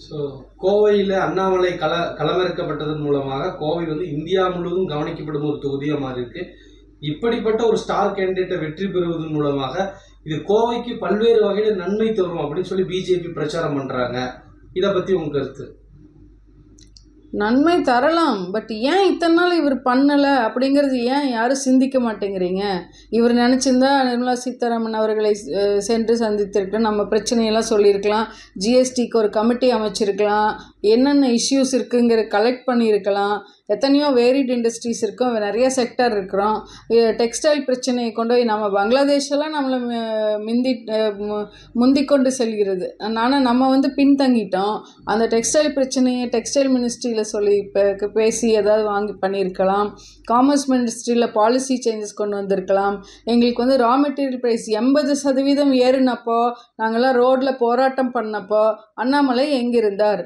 So கோவையில் அண்ணாமலை களமிறக்கப்பட்டதன் மூலமாக கோவை வந்து இந்தியா முழுவதும் கவனிக்கப்படும் ஒரு தொகுதியாக மாறி இருக்கு. இப்படிப்பட்ட ஒரு ஸ்டார் கேண்டிடேட்டை வெற்றி பெறுவதன் மூலமாக இது கோவைக்கு பல்வேறு வகையில் நன்மை தரும் அப்படின்னு சொல்லி பிஜேபி பிரச்சாரம் பண்றாங்க. இதை பத்தி உங்க கருத்து? நன்மை தரலாம், பட் ஏன் இத்தனை நாள் இவர் பண்ணலை அப்படிங்கிறது ஏன் யாரும் சிந்திக்க மாட்டேங்கிறீங்க? இவர் நினச்சிருந்தா நிர்மலா சீதாராமன் அவர்களை சென்று சந்தித்திருக்கலாம், நம்ம பிரச்சனையெல்லாம் சொல்லியிருக்கலாம், ஜிஎஸ்டிக்கு ஒரு கமிட்டி அமைச்சிருக்கலாம், என்னென்ன இஷ்யூஸ் இருக்குங்கிற கலெக்ட் பண்ணியிருக்கலாம். எத்தனையோ வேரிட் இண்டஸ்ட்ரீஸ் இருக்கும், நிறைய செக்டர் இருக்கிறோம். டெக்ஸ்டைல் பிரச்சனையை கொண்டு போய் நம்ம பங்களாதேஷெல்லாம் நம்மளை முந்தி கொண்டு செல்கிறது. ஆனால் நம்ம வந்து பின்தங்கிட்டோம். அந்த டெக்ஸ்டைல் பிரச்சனையை டெக்ஸ்டைல் மினிஸ்ட்ரியில் சொல்லி பேசி ஏதாவது வாங்கி பண்ணியிருக்கலாம். காமர்ஸ் மினிஸ்ட்ரியில் பாலிசி சேஞ்சஸ் கொண்டு வந்திருக்கலாம். எங்களுக்கு வந்து ரா மெட்டீரியல் ப்ரைஸ் 80% ஏறினப்போ நாங்கள்லாம் ரோட்டில் போராட்டம் பண்ணப்போ அண்ணாமலை எங்கிருந்தார்?